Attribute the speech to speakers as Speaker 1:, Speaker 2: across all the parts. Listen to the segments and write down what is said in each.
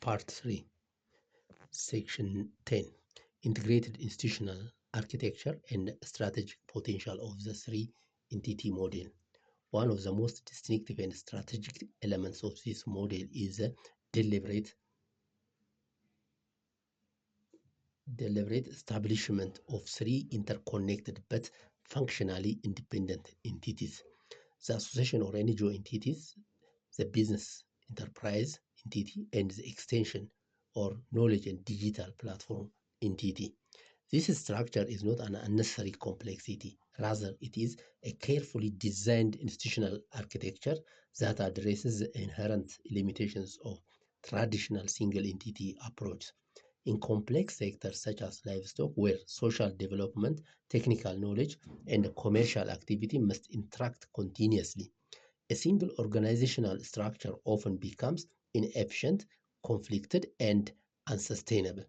Speaker 1: Part 3, Section 10, Integrated Institutional Architecture and Strategic Potential of the Three-Entity Model. One of the most distinctive and strategic elements of this model is the deliberate establishment of three interconnected but functionally independent entities: the association or NGO entities, the business enterprise entity, and the extension or knowledge and digital platform entity. This structure is not an unnecessary complexity. Rather, it is a carefully designed institutional architecture that addresses the inherent limitations of traditional single entity approach. In complex sectors such as livestock, where social development, technical knowledge, and commercial activity must interact continuously, a single organizational structure often becomes inefficient, conflicted, and unsustainable.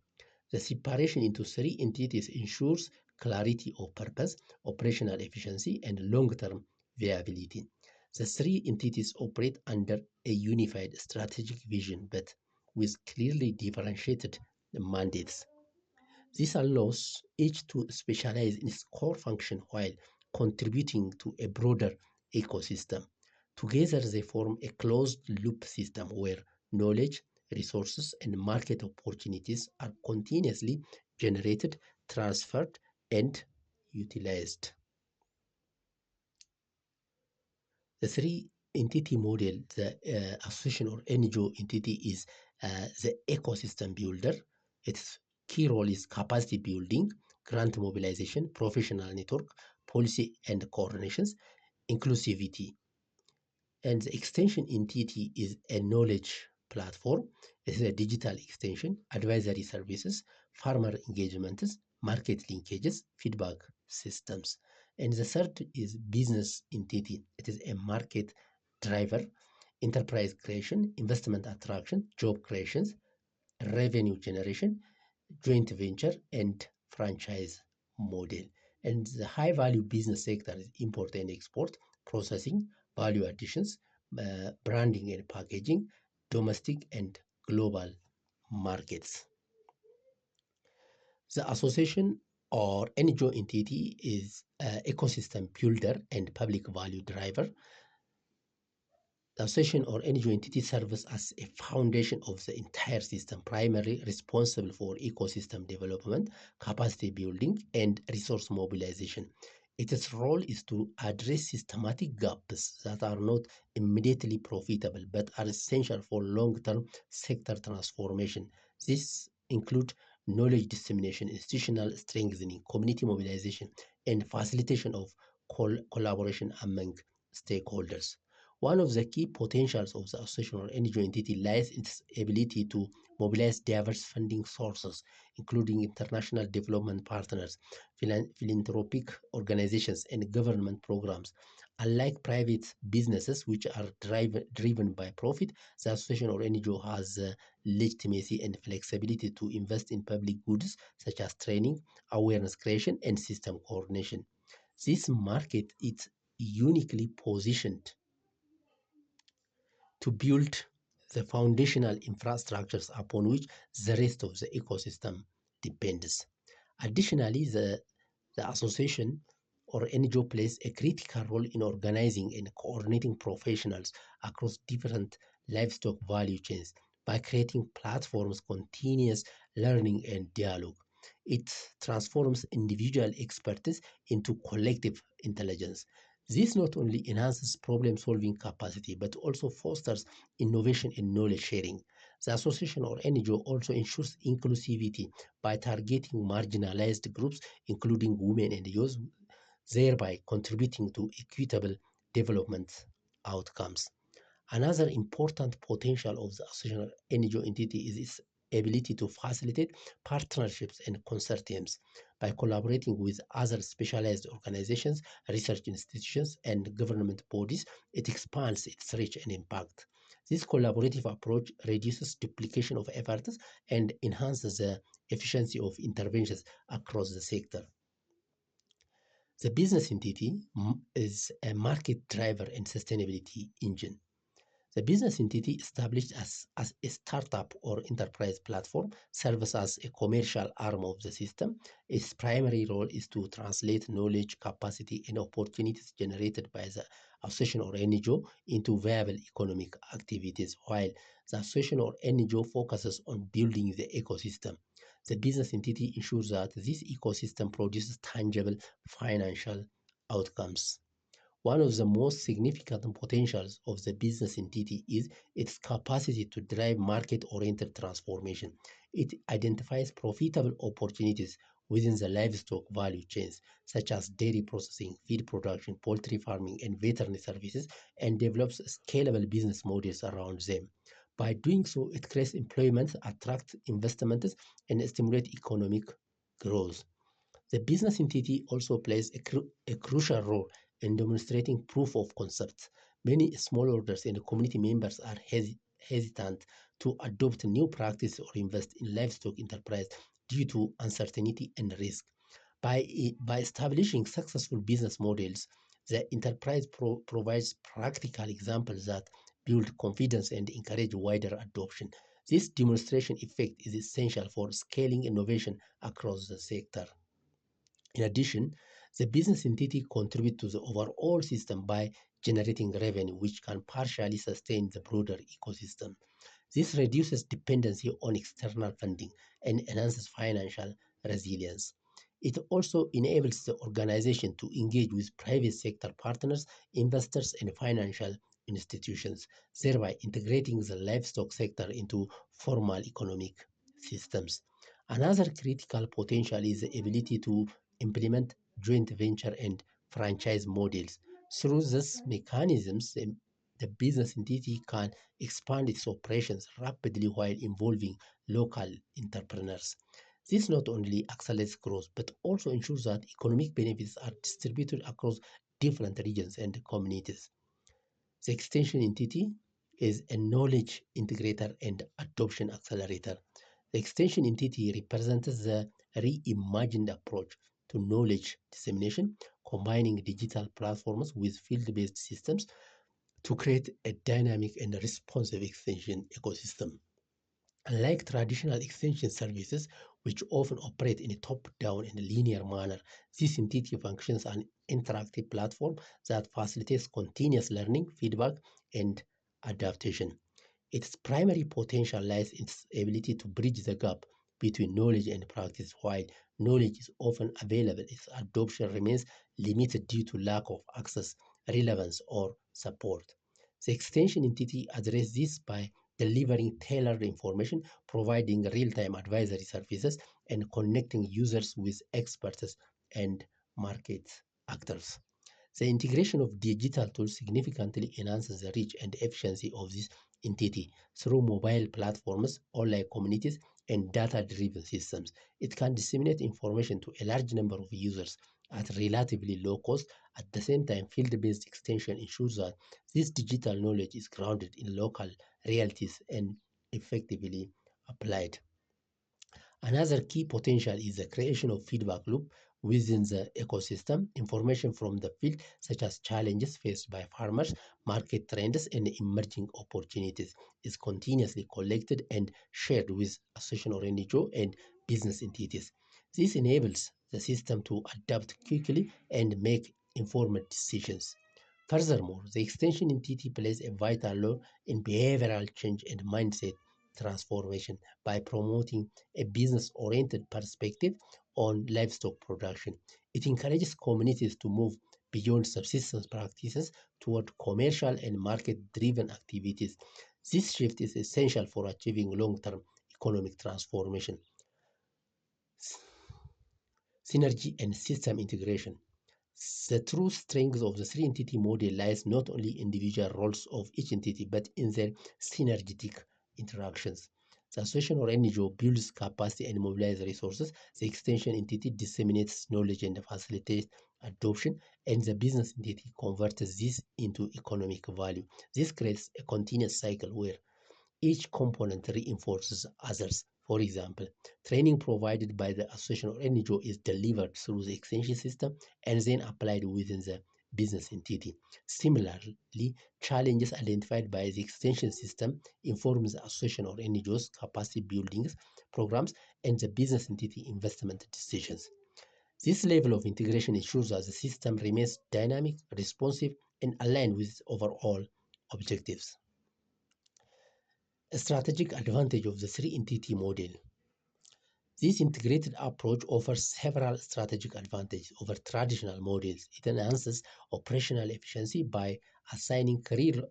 Speaker 1: The separation into three entities ensures clarity of purpose, operational efficiency, and long-term viability. The three entities operate under a unified strategic vision, but with clearly differentiated mandates. This allows each to specialize in its core function while contributing to a broader ecosystem. Together, they form a closed-loop system where knowledge, resources, and market opportunities are continuously generated, transferred, and utilized. The three-entity model, the association or NGO entity, is the ecosystem builder. Its key role is capacity building, grant mobilization, professional network, policy and coordinations, inclusivity. And the extension entity is a knowledge platform. This is a digital extension, advisory services, farmer engagements, market linkages, feedback systems. And the third is business entity. It is a market driver, enterprise creation, investment attraction, job creations, revenue generation, joint venture, and franchise model. And the high value business sector is import and export, processing, value additions, branding and packaging, domestic and global markets. The association or NGO entity is ecosystem builder and public value driver. The association or NGO entity serves as a foundation of the entire system, primarily responsible for ecosystem development, capacity building, and resource mobilization. Its role is to address systematic gaps that are not immediately profitable but are essential for long-term sector transformation. This includes knowledge dissemination, institutional strengthening, community mobilization, and facilitation of collaboration among stakeholders. One of the key potentials of the association or NGO entity lies in its ability to mobilize diverse funding sources, including international development partners, philanthropic organizations, and government programs. Unlike private businesses, which are driven by profit, the association or NGO has legitimacy and flexibility to invest in public goods such as training, awareness creation, and system coordination. This market is uniquely positioned to build the foundational infrastructures upon which the rest of the ecosystem depends. Additionally, the association or NGO plays a critical role in organizing and coordinating professionals across different livestock value chains by creating platforms, continuous learning, and dialogue. It transforms individual expertise into collective intelligence. This not only enhances problem-solving capacity, but also fosters innovation and knowledge sharing. The association or NGO also ensures inclusivity by targeting marginalized groups, including women and youth, thereby contributing to equitable development outcomes. Another important potential of the association or NGO entity is its ability to facilitate partnerships and consortiums. By collaborating with other specialized organizations, research institutions, and government bodies, it expands its reach and impact. This collaborative approach reduces duplication of efforts and enhances the efficiency of interventions across the sector. The business entity is a market driver and sustainability engine. The business entity established as a startup or enterprise platform serves as a commercial arm of the system. Its primary role is to translate knowledge, capacity, and opportunities generated by the association or NGO into viable economic activities, while the association or NGO focuses on building the ecosystem. The business entity ensures that this ecosystem produces tangible financial outcomes. One of the most significant potentials of the business entity is its capacity to drive market-oriented transformation. It identifies profitable opportunities within the livestock value chains, such as dairy processing, feed production, poultry farming, and veterinary services, and develops scalable business models around them. By doing so, it creates employment, attracts investments, and stimulates economic growth. The business entity also plays a crucial role in demonstrating proof of concept. Many smallholders and community members are hesitant to adopt new practices or invest in livestock enterprise due to uncertainty and risk. By establishing successful business models, the enterprise provides practical examples that build confidence and encourage wider adoption. This demonstration effect is essential for scaling innovation across the sector. In addition, the business entity contributes to the overall system by generating revenue, which can partially sustain the broader ecosystem. This reduces dependency on external funding and enhances financial resilience. It also enables the organization to engage with private sector partners, investors, and financial institutions, thereby integrating the livestock sector into formal economic systems. Another critical potential is the ability to implement joint venture and franchise models. Through these mechanisms, the business entity can expand its operations rapidly while involving local entrepreneurs. This not only accelerates growth but also ensures that economic benefits are distributed across different regions and communities. The extension entity is a knowledge integrator and adoption accelerator. The extension entity represents the reimagined approach to knowledge dissemination, combining digital platforms with field-based systems to create a dynamic and responsive extension ecosystem. Unlike traditional extension services, which often operate in a top-down and linear manner, this entity functions as an interactive platform that facilitates continuous learning, feedback, and adaptation. Its primary potential lies in its ability to bridge the gap between knowledge and practice. While knowledge is often available, its adoption remains limited due to lack of access, relevance, or support. The extension entity addresses this by delivering tailored information, providing real-time advisory services, and connecting users with experts and market actors. The integration of digital tools significantly enhances the reach and efficiency of this entity through mobile platforms, online communities, and data-driven systems. It can disseminate information to a large number of users at relatively low cost. At the same time, field-based extension ensures that this digital knowledge is grounded in local realities and effectively applied. Another key potential is the creation of feedback loop within the ecosystem. Information from the field, such as challenges faced by farmers, market trends, and emerging opportunities, is continuously collected and shared with association or NGO and business entities. This enables the system to adapt quickly and make informed decisions. Furthermore, the extension entity plays a vital role in behavioral change and mindset transformation by promoting a business-oriented perspective on livestock production. It encourages communities to move beyond subsistence practices toward commercial and market-driven activities. This shift is essential for achieving long-term economic transformation, synergy, and system integration. The true strength of the three-entity model lies not only in individual roles of each entity, but in their synergetic interactions. The association or NGO builds capacity and mobilizes resources. The extension entity disseminates knowledge and facilitates adoption, and the business entity converts this into economic value. This creates a continuous cycle where each component reinforces others. For example, training provided by the association or NGO is delivered through the extension system and then applied within the business entity. Similarly, challenges identified by the extension system informs the association or NGOs capacity building programs and the business entity investment decisions. This level of integration ensures that the system remains dynamic, responsive, and aligned with its overall objectives. A strategic advantage of the three-entity model. This integrated approach offers several strategic advantages over traditional models. It enhances operational efficiency by assigning clear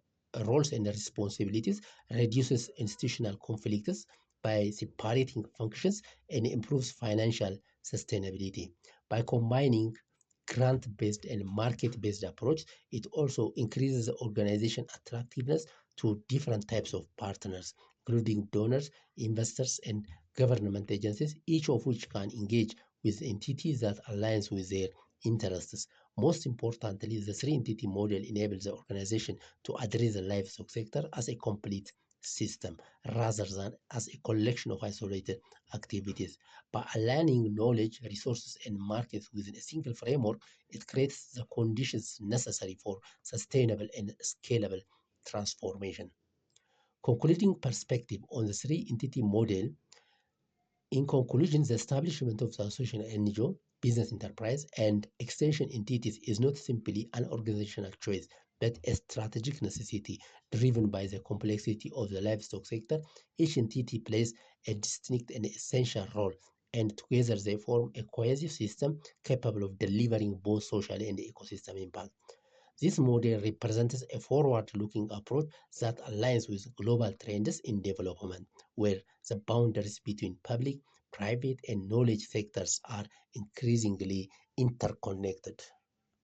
Speaker 1: roles and responsibilities, reduces institutional conflicts by separating functions, and improves financial sustainability. By combining grant-based and market-based approach, it also increases the organization attractiveness to different types of partners, including donors, investors, and government agencies, each of which can engage with entities that aligns with their interests. Most importantly, the three-entity model enables the organization to address the livestock sector as a complete system rather than as a collection of isolated activities. By aligning knowledge, resources, and markets within a single framework, it creates the conditions necessary for sustainable and scalable transformation. Concluding perspective on the three-entity model. In conclusion, the establishment of the association NGO, business enterprise, and extension entities is not simply an organizational choice, but a strategic necessity driven by the complexity of the livestock sector. Each entity plays a distinct and essential role, and together they form a cohesive system capable of delivering both social and ecosystem impact. This model represents a forward-looking approach that aligns with global trends in development, where the boundaries between public, private, and knowledge sectors are increasingly interconnected.